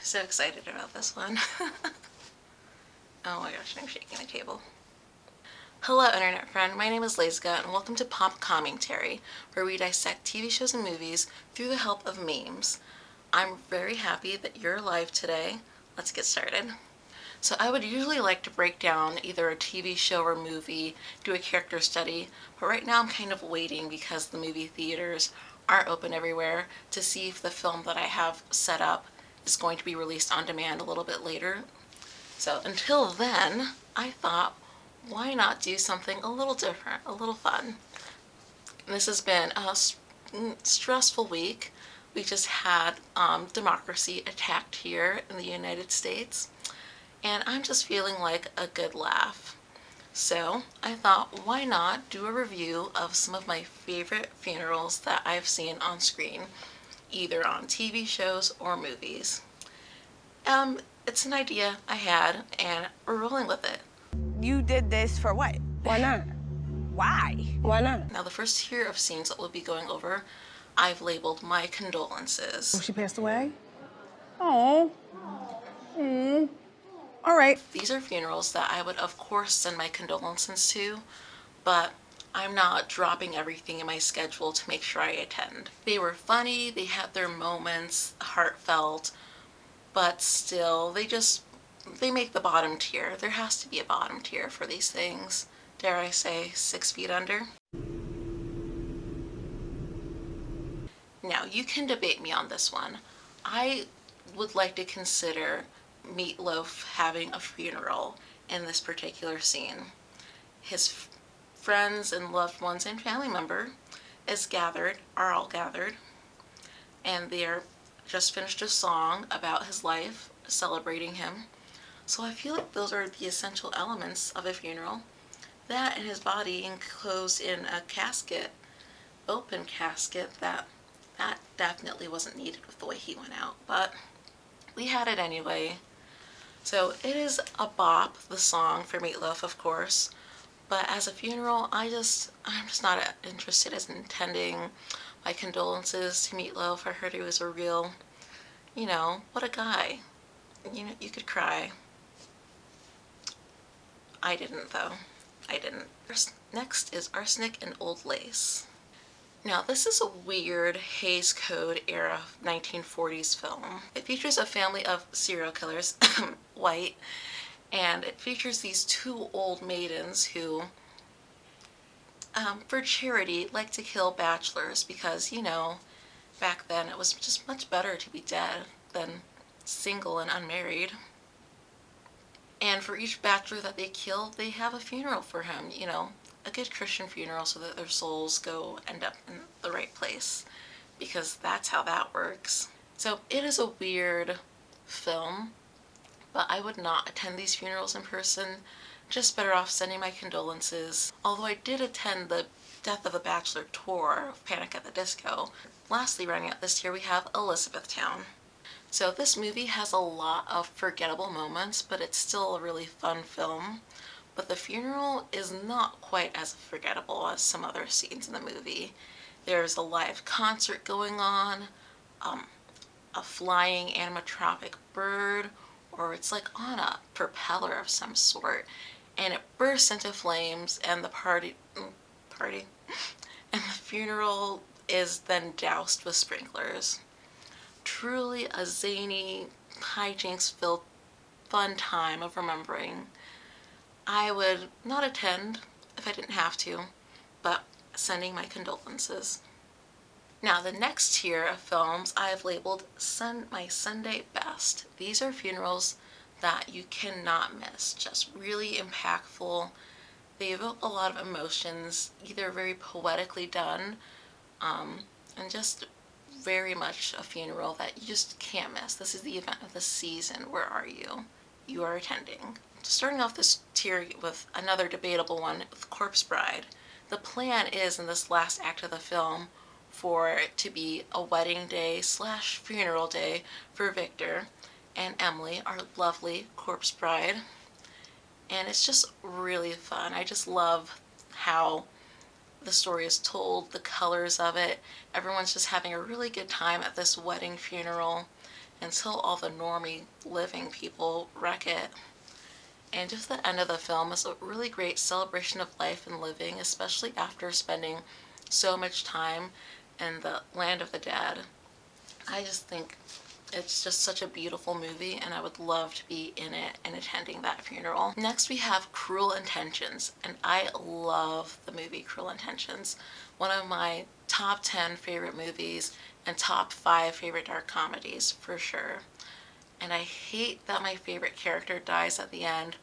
So excited about this one. Oh my gosh, I'm shaking the table. Hello internet friend, my name is Elizabethtown and welcome to Pop Commentary, where we dissect TV shows and movies through the help of memes. I'm very happy that you're alive today. Let's get started. So I would usually like to break down either a TV show or movie, do a character study, but right now I'm kind of waiting because the movie theaters aren't open everywhere to see if the film that I have set up is going to be released on demand a little bit later. So until then, I thought, why not do something a little different, a little fun? This has been a stressful week. We just had democracy attacked here in the United States, and I'm just feeling like a good laugh. So I thought, why not do a review of some of my favorite funerals that I've seen on screen, either on TV shows or movies. It's an idea I had, and we're rolling with it. You did this for what? Why not? Why? Why not? Now, the first tier of scenes that we'll be going over, I've labeled my condolences. She passed away? Oh. All right. These are funerals that I would, of course, send my condolences to, but I'm not dropping everything in my schedule to make sure I attend. They were funny, they had their moments, heartfelt, but still, they make the bottom tier. There has to be a bottom tier for these things. Dare I say, 6 feet under? Now, you can debate me on this one. I would like to consider Meatloaf having a funeral in this particular scene. His friends and loved ones and family member are all gathered, and they're just finished a song about his life, celebrating him. So I feel like those are the essential elements of a funeral. That and his body enclosed in a casket, open casket, that definitely wasn't needed with the way he went out, but we had it anyway. So it is a bop, the song, for Meatloaf, of course, but as a funeral, I'm just not interested in attending. My condolences to Meatloaf. I heard he was a real, what a guy. You could cry. I didn't, though. I didn't. Next is Arsenic and Old Lace. Now, this is a weird Hays Code era 1940s film. It features a family of serial killers, white, and it features these two old maidens who, for charity, like to kill bachelors because, back then it was just much better to be dead than single and unmarried. And for each bachelor that they kill, they have a funeral for him, a good Christian funeral so that their souls end up in the right place, because that's how that works. So it is a weird film, but I would not attend these funerals in person. Just better off sending my condolences. Although I did attend the Death of a Bachelor tour of Panic at the Disco. Lastly, rounding out this year, we have Elizabethtown. So this movie has a lot of forgettable moments, but it's still a really fun film. But the funeral is not quite as forgettable as some other scenes in the movie. There's a live concert going on, a flying animatronic bird, or it's like on a propeller of some sort, and it bursts into flames, and the and the funeral is then doused with sprinklers. Truly a zany, hijinks-filled fun time of remembering. I would not attend if I didn't have to, but sending my condolences. Now, the next tier of films I have labeled my Sunday best. These are funerals that you cannot miss, just really impactful. They evoke a lot of emotions, either very poetically done, and just very much a funeral that you just can't miss. This is the event of the season. Where are you? You are attending. Starting off this tier with another debatable one, with Corpse Bride. The plan is, in this last act of the film, for it to be a wedding day / funeral day for Victor and Emily, our lovely corpse bride. And it's just really fun. I just love how the story is told, the colors of it. Everyone's just having a really good time at this wedding funeral. until all the normie living people wreck it. And just the end of the film is a really great celebration of life and living, especially after spending so much time in the land of the dead. I just think it's just such a beautiful movie, and I would love to be in it and attending that funeral. Next, we have Cruel Intentions, and I love the movie Cruel Intentions. One of my top 10 favorite movies and top 5 favorite dark comedies for sure. And I hate that my favorite character dies at the end,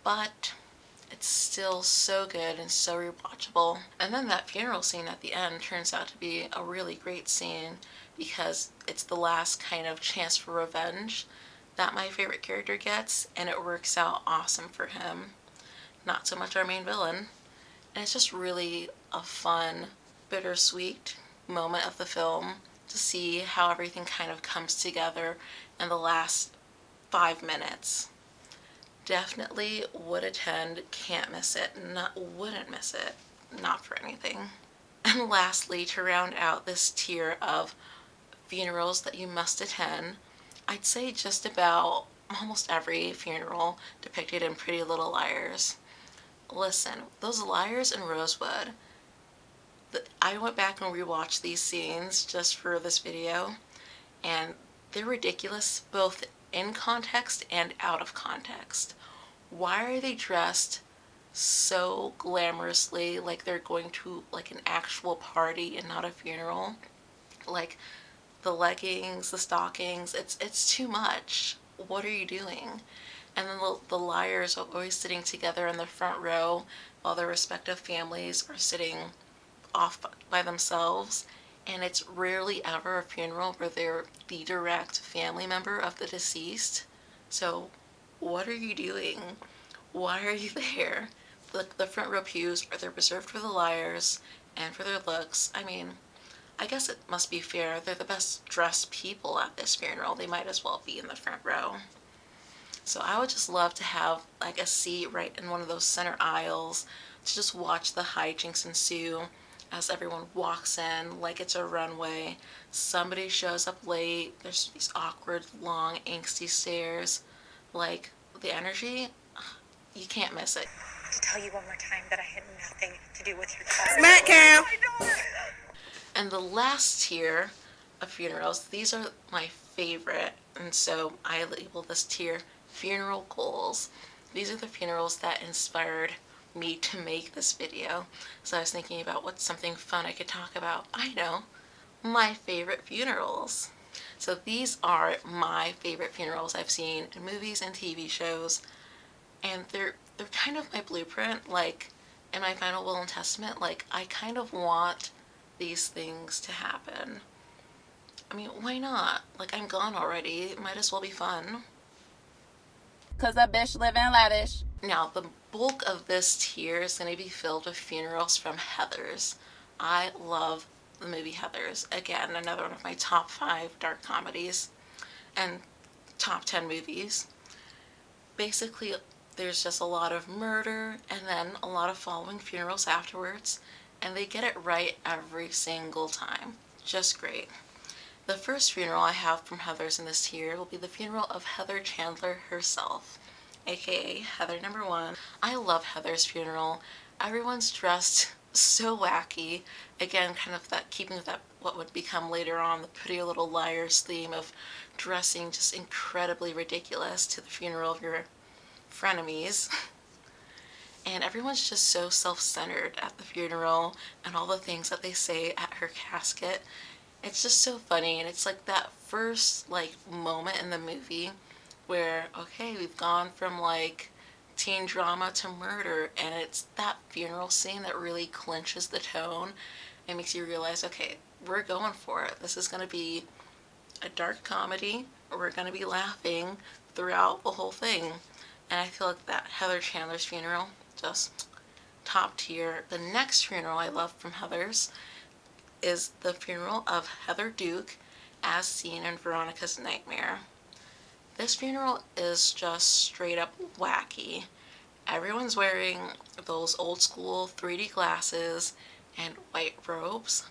but it's still so good and so rewatchable. And then that funeral scene at the end turns out to be a really great scene because it's the last kind of chance for revenge that my favorite character gets, and it works out awesome for him. Not so much our main villain. And it's just really a fun, bittersweet moment of the film to see how everything kind of comes together in the last 5 minutes. Definitely would attend, can't miss it, wouldn't miss it, not for anything. And lastly, to round out this tier of funerals that you must attend, I'd say just about almost every funeral depicted in Pretty Little Liars. Listen, those liars in Rosewood, I went back and rewatched these scenes just for this video, and they're ridiculous both in context and out of context. Why are they dressed so glamorously like they're going to like an actual party and not a funeral? Like the leggings, the stockings, it's too much. What are you doing? And then the liars are always sitting together in the front row while their respective families are sitting off by themselves. And it's rarely ever a funeral where they're the direct family member of the deceased. So what are you doing? Why are you there? The front row pews are reserved for the liars and for their looks. I mean, I guess it must be fair. They're the best dressed people at this funeral. They might as well be in the front row. So I would just love to have like a seat right in one of those center aisles to just watch the hijinks ensue as everyone walks in like it's a runway. Somebody shows up late. There's these awkward, long, angsty stares. Like, the energy, you can't miss it. To tell you one more time that I had nothing to do with your child. Smack Cam! And the last tier of funerals, these are my favorite, and so I label this tier funeral goals. These are the funerals that inspired me to make this video. So I was thinking about what's something fun I could talk about. I know, my favorite funerals. So these are my favorite funerals I've seen in movies and TV shows, and they're kind of my blueprint. Like in my final will and testament, like I kind of want these things to happen. I mean, why not? Like, I'm gone already. It might as well be fun. 'Cause a bitch living lavish. Now, the bulk of this tier is going to be filled with funerals from Heathers. I love the movie Heathers. Again, another one of my top 5 dark comedies and top 10 movies. Basically, there's just a lot of murder and then a lot of following funerals afterwards, and they get it right every single time. Just great. The first funeral I have from Heathers in this tier will be the funeral of Heather Chandler herself, aka Heather number 1. I love Heather's funeral. Everyone's dressed so wacky. Again, kind of that, keeping with that what would become later on the Pretty Little Liars theme of dressing just incredibly ridiculous to the funeral of your frenemies. And everyone's just so self-centered at the funeral and all the things that they say at her casket. It's just so funny, and it's like that first like moment in the movie where, okay, we've gone from like teen drama to murder, and it's that funeral scene that really clinches the tone and makes you realize, okay, we're going for it. This is going to be a dark comedy. We're going to be laughing throughout the whole thing. And I feel like that Heather Chandler's funeral, just top tier. The next funeral I love from Heathers is the funeral of Heather Duke as seen in Veronica's Nightmare. This funeral is just straight up wacky. Everyone's wearing those old school 3D glasses and white robes.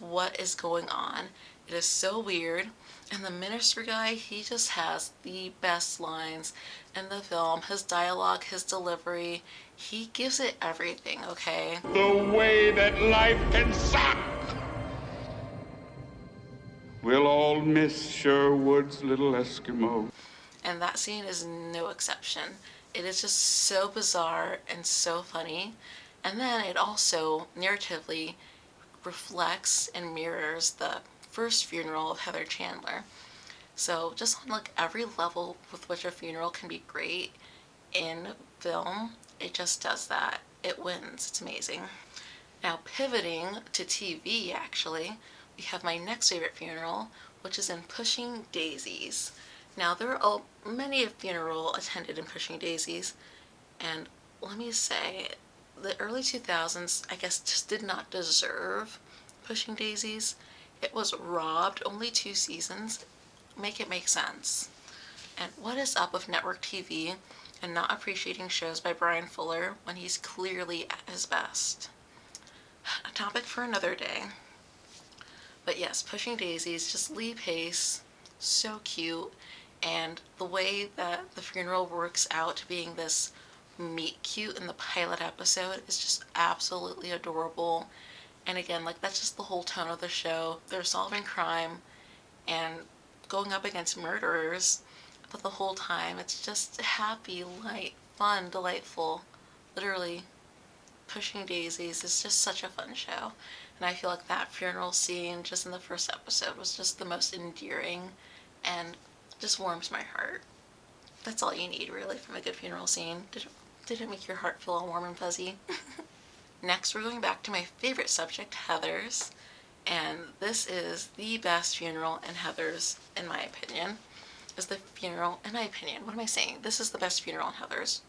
What is going on? It is so weird. And the minister guy, he just has the best lines in the film. His dialogue, his delivery, he gives it everything, okay? The way that life can suck. We'll all miss Sherwood's little Eskimo. And that scene is no exception. It is just so bizarre and so funny. And then it also narratively reflects and mirrors the first funeral of Heather Chandler. So just on like every level with which a funeral can be great in film, it just does that. It wins. It's amazing. Now pivoting to TV, actually, we have my next favorite funeral, which is in Pushing Daisies. Now there are many a funeral attended in Pushing Daisies, and let me say, the early 2000s, I guess, just did not deserve Pushing Daisies. It was robbed, only 2 seasons. Make it make sense. And what is up with network TV and not appreciating shows by Brian Fuller when he's clearly at his best? A topic for another day. But yes, Pushing Daisies, just Lee Pace, so cute, and the way that the funeral works out to being this meet cute in the pilot episode is just absolutely adorable. And again, like, that's just the whole tone of the show. They're solving crime and going up against murderers, but the whole time it's just happy, light, fun, delightful. Literally, Pushing Daisies is just such a fun show. And I feel like that funeral scene just in the first episode was just the most endearing and just warms my heart. That's all you need, really, from a good funeral scene. Did it make your heart feel all warm and fuzzy? Next, we're going back to my favorite subject, Heathers. And this is the best funeral in Heathers, in my opinion. Is the funeral, in my opinion, what am I saying? This is the best funeral in Heathers,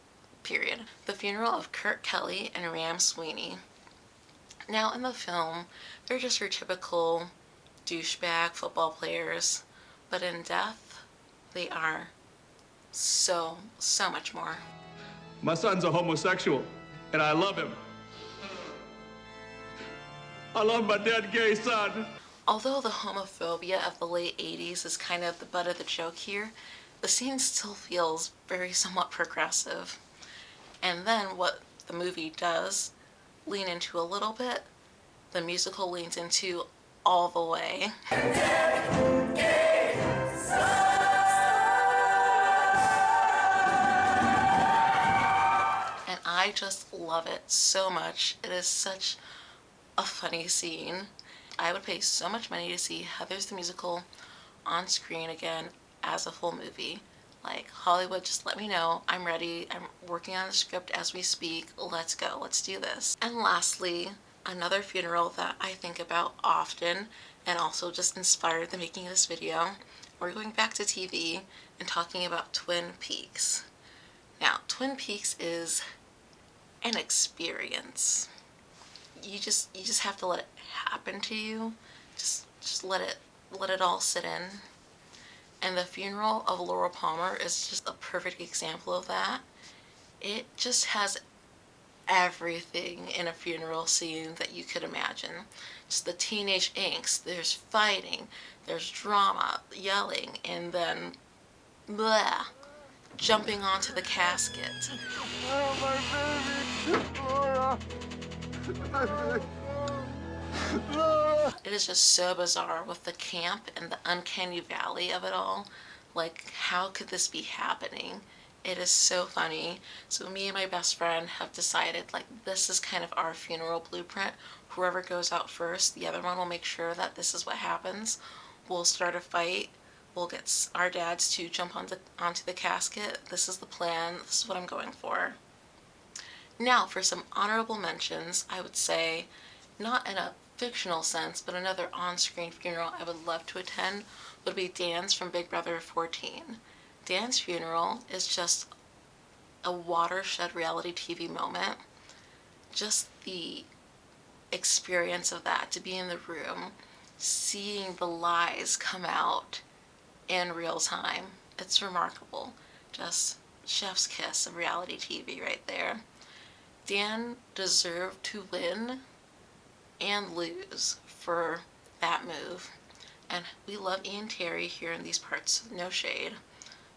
period. The funeral of Kurt Kelly and Ram Sweeney. Now, in the film, they're just your typical douchebag football players, but in death, they are so much more. My son's a homosexual, and I love him. I love my dead gay son. Although the homophobia of the late 80s is kind of the butt of the joke here, the scene still feels very somewhat progressive. And then what the movie does lean into a little bit, the musical leans into all the way. And I just love it so much. It is such a funny scene. I would pay so much money to see Heathers the Musical on screen again as a full movie. Like, Hollywood, just let me know. I'm ready. I'm working on the script as we speak. Let's go. Let's do this. And lastly, another funeral that I think about often and also just inspired the making of this video. We're going back to TV and talking about Twin Peaks. Now, Twin Peaks is an experience. You just have to let it happen to you. Just let it all sit in. And the funeral of Laura Palmer is just a perfect example of that. It just has everything in a funeral scene that you could imagine. Just the teenage angst, there's fighting, there's drama, yelling, and then blah, jumping onto the casket. It is just so bizarre with the camp and the uncanny valley of it all. Like, how could this be happening? It is so funny. So me and my best friend have decided, like, this is kind of our funeral blueprint. Whoever goes out first, the other one will make sure that this is what happens. We'll start a fight. We'll get our dads to jump onto the casket. This is the plan. This is what I'm going for. Now, for some honorable mentions, I would say, not in a fictional sense, but another on-screen funeral I would love to attend would be Dan's from Big Brother 14. Dan's funeral is just a watershed reality TV moment. Just the experience of that, to be in the room, seeing the lies come out in real time. It's remarkable. Just chef's kiss of reality TV right there. Dan deserved to win and lose for that move. And we love Ian Terry here in these parts, no shade.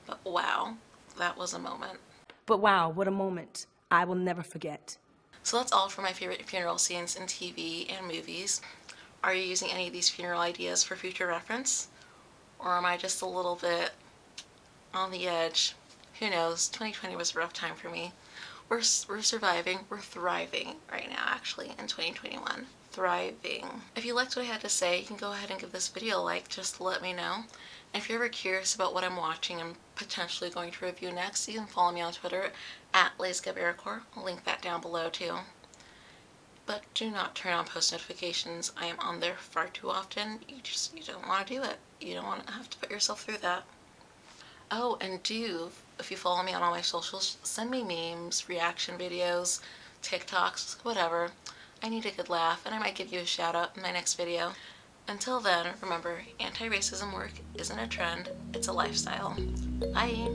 But wow, that was a moment. But wow, what a moment. I will never forget. So that's all for my favorite funeral scenes in TV and movies. Are you using any of these funeral ideas for future reference? Or am I just a little bit on the edge? Who knows? 2020 was a rough time for me. We're surviving, we're thriving right now actually in 2021. Thriving. If you liked what I had to say, you can go ahead and give this video a like just to let me know. And if you're ever curious about what I'm watching and potentially going to review next, you can follow me on Twitter at LazyGubAircore. I'll link that down below too. But do not turn on post notifications. I am on there far too often. You don't want to do it. You don't want to have to put yourself through that. Oh, and if you follow me on all my socials, send me memes, reaction videos, TikToks, whatever. I need a good laugh, and I might give you a shout out in my next video. Until then, remember, anti-racism work isn't a trend, it's a lifestyle. Bye!